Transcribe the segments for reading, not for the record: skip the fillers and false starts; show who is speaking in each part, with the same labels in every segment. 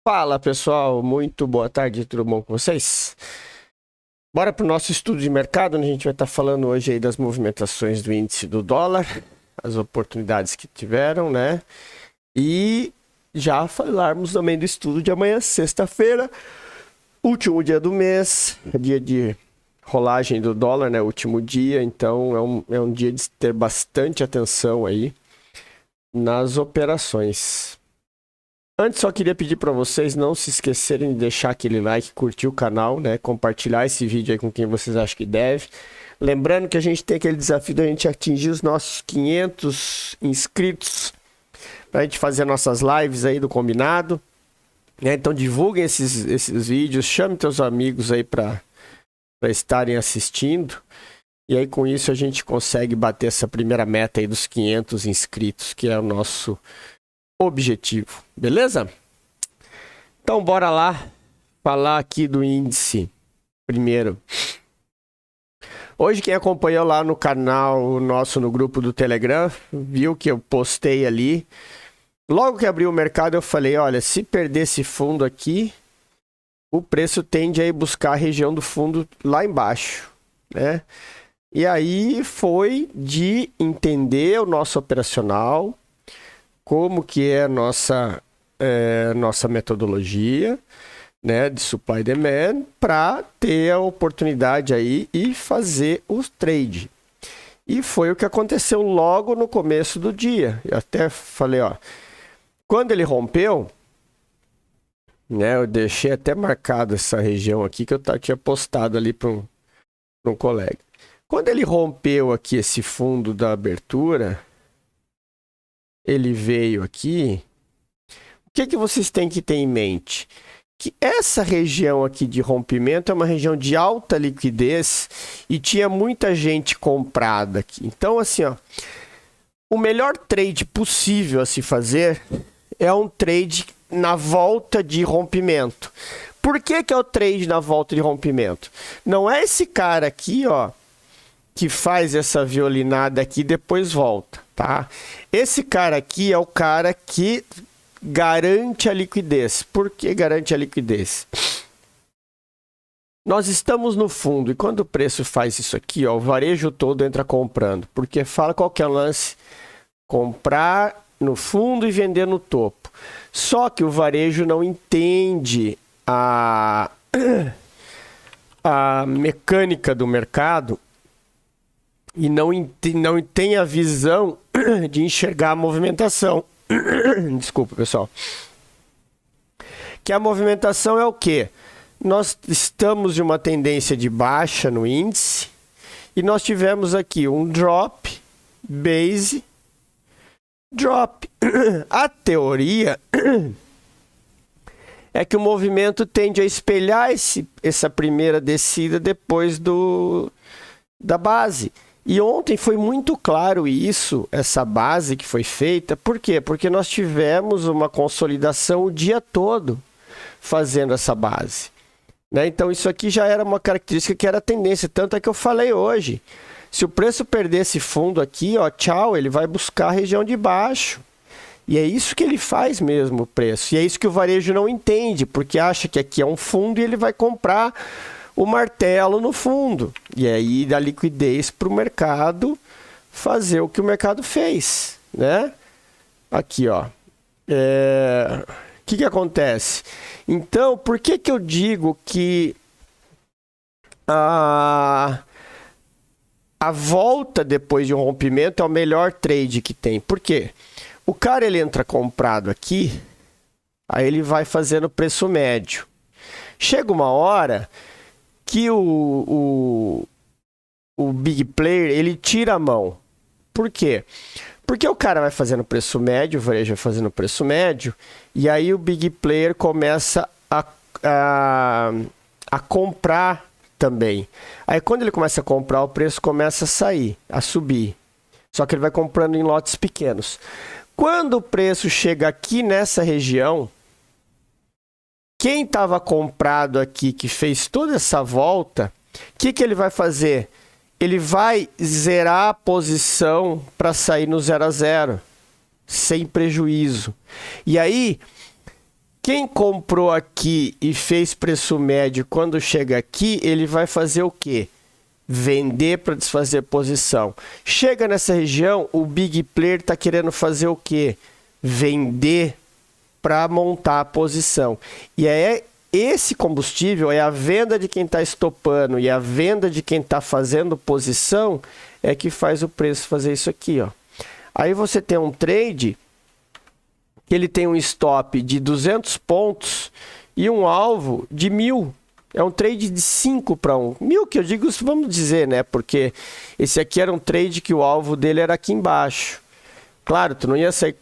Speaker 1: Fala pessoal, muito boa tarde, tudo bom com vocês? Bora para o nosso estudo de mercado, onde a gente vai estar falando hoje aí das movimentações do índice do dólar, as oportunidades que tiveram, né? E já falarmos também do estudo de amanhã, sexta-feira, último dia do mês, dia de rolagem do dólar, né? Último dia, então é um dia de ter bastante atenção aí nas operações. Antes, só queria pedir para vocês não se esquecerem de deixar aquele like, curtir o canal, né? Compartilhar esse vídeo aí com quem vocês acham que deve. Lembrando que a gente tem aquele desafio da gente atingir os nossos 500 inscritos para a gente fazer nossas lives aí do combinado, né? Então divulguem esses vídeos, chame seus amigos aí para estarem assistindo. E aí com isso a gente consegue bater essa primeira meta aí dos 500 inscritos, que é o nosso objetivo, beleza? Então bora lá falar aqui do índice primeiro. Hoje quem acompanhou lá no canal nosso, no grupo do Telegram, viu que eu postei ali. Logo que abriu o mercado eu falei, olha, se perder esse fundo aqui, o preço tende a ir buscar a região do fundo lá embaixo, né? E aí foi de entender o nosso operacional, como que é a nossa metodologia, né, de supply e demand, para ter a oportunidade aí e fazer o trade. E foi o que aconteceu logo no começo do dia. Eu até falei, ó, quando ele rompeu, né, eu deixei até marcado essa região aqui que eu tinha postado ali para um colega. Quando ele rompeu aqui esse fundo da abertura, ele veio aqui. O que vocês têm que ter em mente? Que essa região aqui de rompimento é uma região de alta liquidez e tinha muita gente comprada aqui. Então, assim, ó, o melhor trade possível a se fazer é um trade na volta de rompimento. Por que é o trade na volta de rompimento? Não é esse cara aqui, ó, que faz essa violinada aqui e depois volta, tá? Esse cara aqui é o cara que garante a liquidez. Por que garante a liquidez? Nós estamos no fundo e quando o preço faz isso aqui, ó, o varejo todo entra comprando. Porque fala qual que é o lance? Comprar no fundo e vender no topo. Só que o varejo não entende a mecânica do mercado e não tem a visão de enxergar a movimentação. Desculpa, pessoal. Que a movimentação é o quê? Nós estamos em uma tendência de baixa no índice e nós tivemos aqui um drop, base, drop. A teoria é que o movimento tende a espelhar essa primeira descida depois da base. E ontem foi muito claro isso, essa base que foi feita. Por quê? Porque nós tivemos uma consolidação o dia todo fazendo essa base, né? Então isso aqui já era uma característica que era tendência. Tanto é que eu falei hoje, se o preço perder esse fundo aqui, ó, tchau, ele vai buscar a região de baixo. E é isso que ele faz mesmo, o preço. E é isso que o varejo não entende, porque acha que aqui é um fundo e ele vai comprar o martelo no fundo. E aí dá liquidez para o mercado fazer o que o mercado fez, né? Aqui, ó. O que acontece? Então, por que eu digo que a volta depois de um rompimento é o melhor trade que tem? Por quê? O cara, ele entra comprado aqui, aí ele vai fazendo preço médio. Chega uma hora que o big player, ele tira a mão. Por quê? Porque o cara vai fazendo preço médio, o varejo vai fazendo preço médio, e aí o big player começa a comprar também. Aí quando ele começa a comprar, o preço começa a sair, a subir. Só que ele vai comprando em lotes pequenos. Quando o preço chega aqui nessa região, quem estava comprado aqui, que fez toda essa volta, o que ele vai fazer? Ele vai zerar a posição para sair no 0 a 0, sem prejuízo. E aí, Quem comprou aqui e fez preço médio, quando chega aqui, ele vai fazer o quê? Vender para desfazer posição. Chega nessa região, o big player está querendo fazer o quê? Vender para montar a posição. E aí, esse combustível é a venda de quem está estopando e a venda de quem está fazendo posição é que faz o preço fazer isso aqui, ó. Aí você tem um trade que ele tem um stop de 200 pontos e um alvo de 1.000. É um trade de 5 para 1. 1.000 que eu digo, vamos dizer, né? Porque esse aqui era um trade que o alvo dele era aqui embaixo. Claro, tu não ia sair...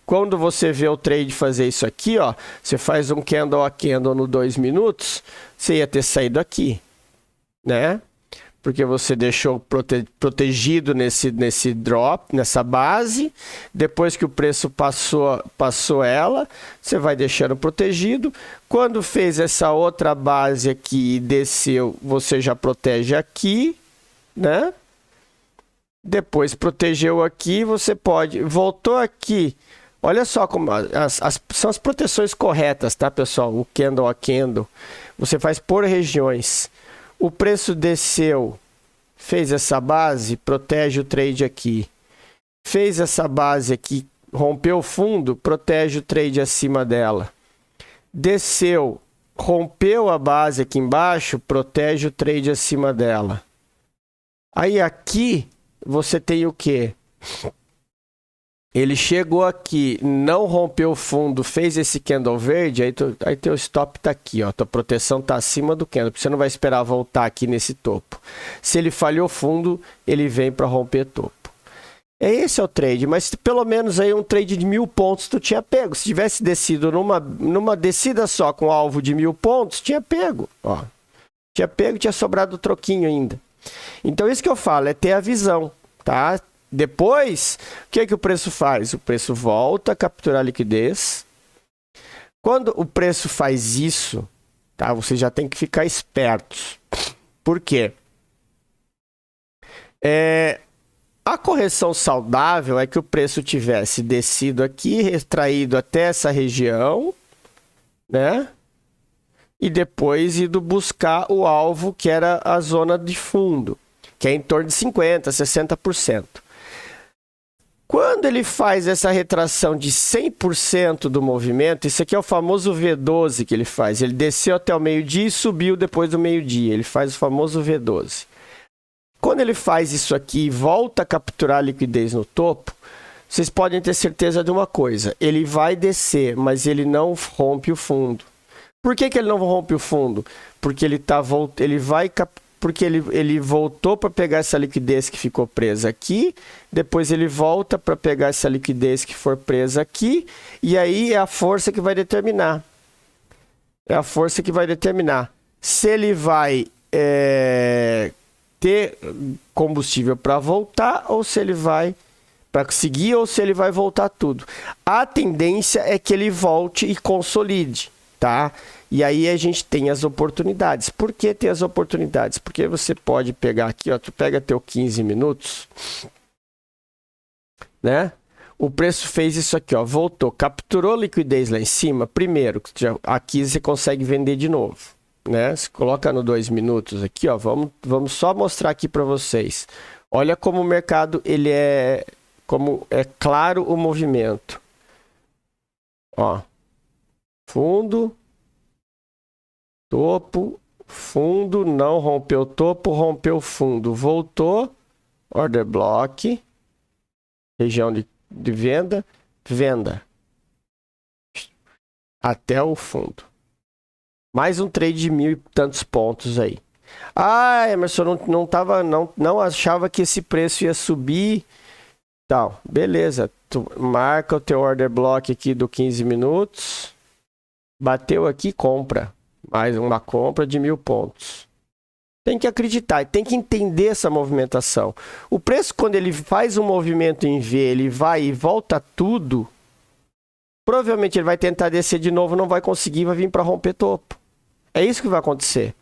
Speaker 1: Quando você vê o trade fazer isso aqui, ó, você faz um candle a candle no 2 minutos, você ia ter saído aqui, né? Porque você deixou protegido nesse drop, nessa base. Depois que o preço passou ela, você vai deixando protegido. Quando fez essa outra base aqui e desceu, você já protege aqui, né? Depois protegeu aqui, você pode... Voltou aqui. Olha só como são as proteções corretas, tá, pessoal? O candle a candle. Você faz por regiões. O preço desceu, fez essa base, protege o trade aqui. Fez essa base aqui, rompeu o fundo, protege o trade acima dela. Desceu, rompeu a base aqui embaixo, protege o trade acima dela. Aí aqui você tem o quê? Ele chegou aqui, não rompeu o fundo, fez esse candle verde, aí teu stop está aqui, ó, tua proteção está acima do candle, você não vai esperar voltar aqui nesse topo. Se ele falhou fundo, ele vem para romper topo. Esse é o trade, mas pelo menos aí um trade de 1.000 pontos tu tinha pego. Se tivesse descido numa descida só com alvo de 1.000 pontos, tinha pego, ó. Tinha pego, tinha sobrado o troquinho ainda. Então isso que eu falo, é ter a visão, tá? Depois, o que é que o preço faz? O preço volta a capturar a liquidez. Quando o preço faz isso, tá? Você já tem que ficar espertos. Por quê? A correção saudável é que o preço tivesse descido aqui, retraído até essa região, né? E depois ido buscar o alvo, que era a zona de fundo, que é em torno de 50%, 60%. Quando ele faz essa retração de 100% do movimento, isso aqui é o famoso V12 que ele faz. Ele desceu até o meio-dia e subiu depois do meio-dia. Ele faz o famoso V12. Quando ele faz isso aqui e volta a capturar a liquidez no topo, vocês podem ter certeza de uma coisa. Ele vai descer, mas ele não rompe o fundo. Por que ele não rompe o fundo? Porque ele voltou para pegar essa liquidez que ficou presa aqui, depois ele volta para pegar essa liquidez que for presa aqui, e aí é a força que vai determinar. É a força que vai determinar se ele vai ter combustível para voltar, ou se ele vai para seguir, ou se ele vai voltar tudo. A tendência é que ele volte e consolide, tá? E aí a gente tem as oportunidades. Por que tem as oportunidades? Porque você pode pegar aqui, ó, tu pega teu 15 minutos, né? O preço fez isso aqui, ó, voltou, capturou liquidez lá em cima. Primeiro, aqui você consegue vender de novo, né? Se coloca no 2 minutos aqui, ó, vamos só mostrar aqui para vocês. Olha como o mercado, como é claro o movimento. Ó, fundo, topo, fundo, não rompeu topo, rompeu fundo, voltou, order block, região de venda, venda, até o fundo. Mais um trade de 1.000 e tantos pontos aí. Ah, Emerson, não achava que esse preço ia subir, tal. Beleza, tu marca o teu order block aqui do 15 minutos, bateu aqui, compra. Mais uma compra de 1.000 pontos. Tem que acreditar, tem que entender essa movimentação. O preço, quando ele faz um movimento em V, ele vai e volta tudo, provavelmente ele vai tentar descer de novo, não vai conseguir, vai vir para romper topo. É isso que vai acontecer.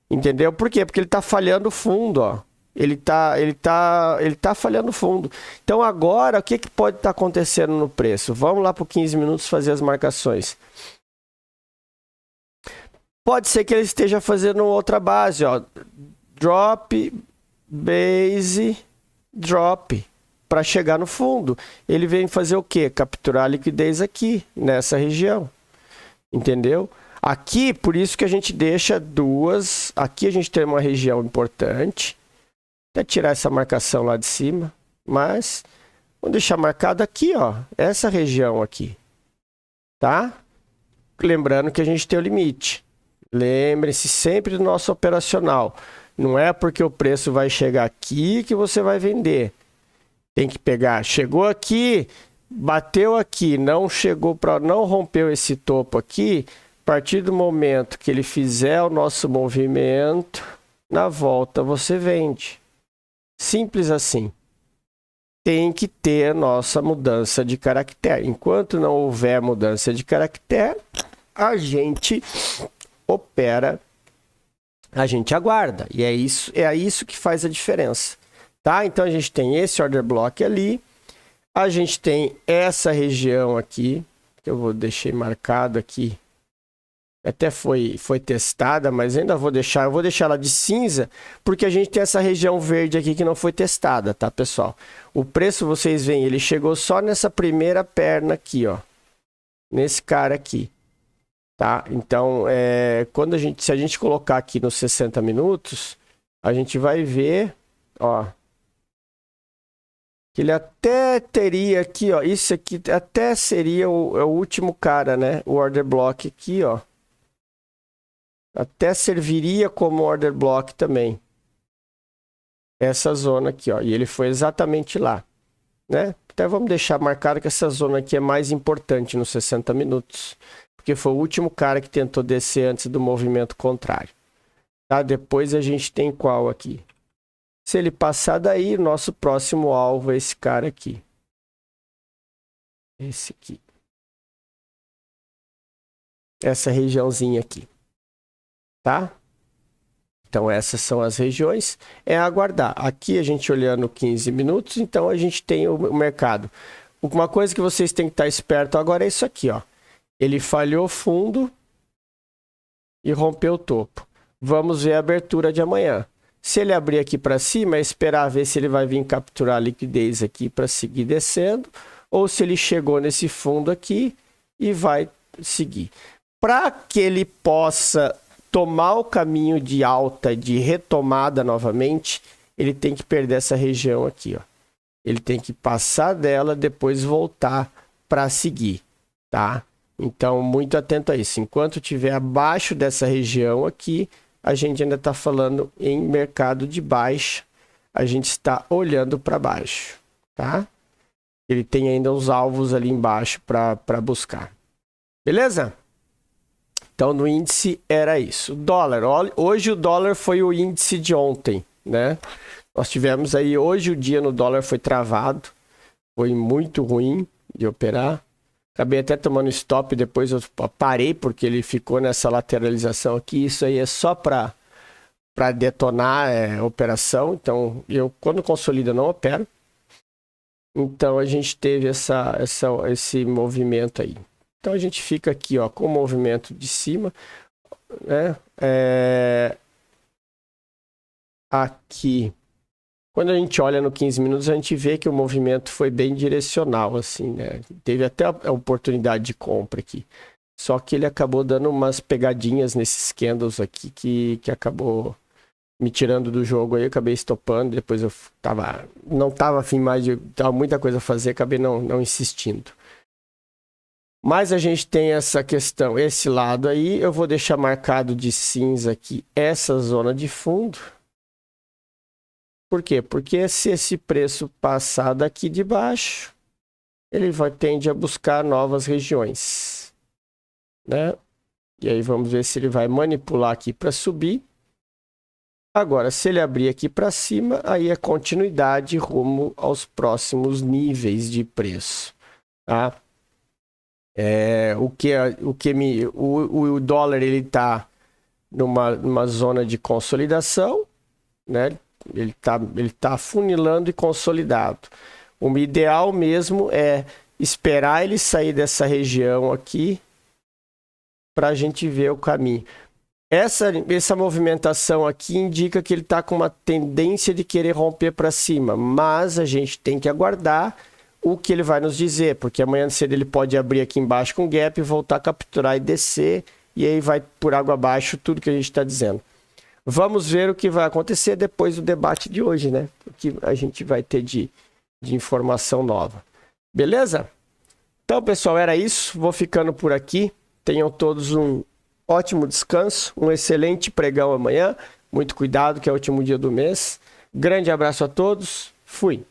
Speaker 1: Entendeu? Por quê? Porque ele está falhando o fundo, ó. Ele tá falhando fundo. Então agora, o que pode estar acontecendo no preço? Vamos lá para 15 minutos fazer as marcações. Pode ser que ele esteja fazendo outra base, ó. Drop, base, drop. Para chegar no fundo. Ele vem fazer o quê? Capturar a liquidez aqui, nessa região. Entendeu? Aqui, por isso que a gente deixa duas. Aqui a gente tem uma região importante. Até tirar essa marcação lá de cima. Mas, vamos deixar marcado aqui, ó. Essa região aqui. Tá? Lembrando que a gente tem o limite. Lembre-se sempre do nosso operacional. Não é porque o preço vai chegar aqui que você vai vender. Tem que pegar, chegou aqui, bateu aqui, não rompeu esse topo aqui. A partir do momento que ele fizer o nosso movimento, na volta você vende. Simples assim. Tem que ter a nossa mudança de caractere. Enquanto não houver mudança de caractere, a gente opera, a gente aguarda. E é isso que faz a diferença. Tá? Então a gente tem esse order block ali, a gente tem essa região aqui, que eu vou deixar marcado aqui, até foi testada, mas ainda vou deixar ela de cinza, porque a gente tem essa região verde aqui que não foi testada, tá, pessoal? O preço, vocês veem, ele chegou só nessa primeira perna aqui, ó, nesse cara aqui, tá? Então, se a gente colocar aqui nos 60 minutos, a gente vai ver, ó, que ele até teria aqui, ó, isso aqui até seria o último cara, né? O order block aqui, ó. Até serviria como order block também. Essa zona aqui, ó. E ele foi exatamente lá, né? Até vamos deixar marcado que essa zona aqui é mais importante nos 60 minutos. Porque foi o último cara que tentou descer antes do movimento contrário. Tá? Depois a gente tem qual aqui? Se ele passar daí, nosso próximo alvo é esse cara aqui. Esse aqui. Essa regiãozinha aqui. Tá? Então essas são as regiões. É aguardar. Aqui a gente olhando 15 minutos, então a gente tem o mercado. Uma coisa que vocês têm que estar esperto agora é isso aqui, ó. Ele falhou fundo e rompeu o topo. Vamos ver a abertura de amanhã. Se ele abrir aqui para cima, é esperar ver se ele vai vir capturar a liquidez aqui para seguir descendo, ou se ele chegou nesse fundo aqui e vai seguir. Para que ele possa tomar o caminho de alta, de retomada novamente, ele tem que perder essa região aqui, ó. Ele tem que passar dela, depois voltar para seguir, tá? Então, muito atento a isso. Enquanto estiver abaixo dessa região aqui, a gente ainda está falando em mercado de baixa. A gente está olhando para baixo, tá? Ele tem ainda os alvos ali embaixo para buscar. Beleza? Então, no índice era isso. O dólar. Hoje o dólar foi o índice de ontem, né? Nós tivemos aí, hoje o dia no dólar foi travado. Foi muito ruim de operar. Acabei até tomando stop, depois eu parei porque ele ficou nessa lateralização aqui. Isso aí é só para detonar a operação. Então, eu quando consolida não opero. Então, a gente teve esse movimento aí. Então, a gente fica aqui, ó, com o movimento de cima, né? Aqui. Quando a gente olha no 15 minutos, a gente vê que o movimento foi bem direcional, assim, né? Teve até a oportunidade de compra aqui. Só que ele acabou dando umas pegadinhas nesses candles aqui que acabou me tirando do jogo aí. Eu acabei estopando, depois eu não tava afim mais de... Tava muita coisa a fazer, acabei não insistindo. Mas a gente tem essa questão, esse lado aí. Eu vou deixar marcado de cinza aqui essa zona de fundo. Por quê? Porque se esse preço passar daqui de baixo, ele tende a buscar novas regiões, né? E aí vamos ver se ele vai manipular aqui para subir. Agora, se ele abrir aqui para cima, aí é continuidade rumo aos próximos níveis de preço, tá? O dólar ele está numa zona de consolidação, né? Ele tá afunilando e consolidado. O ideal mesmo é esperar ele sair dessa região aqui para a gente ver o caminho. Essa movimentação aqui indica que ele está com uma tendência de querer romper para cima, mas a gente tem que aguardar o que ele vai nos dizer, porque amanhã cedo ele pode abrir aqui embaixo com gap, voltar a capturar e descer, e aí vai por água abaixo tudo que a gente está dizendo. Vamos ver o que vai acontecer depois do debate de hoje, né? O que a gente vai ter de informação nova. Beleza? Então, pessoal, era isso. Vou ficando por aqui. Tenham todos um ótimo descanso, um excelente pregão amanhã. Muito cuidado, que é o último dia do mês. Grande abraço a todos. Fui.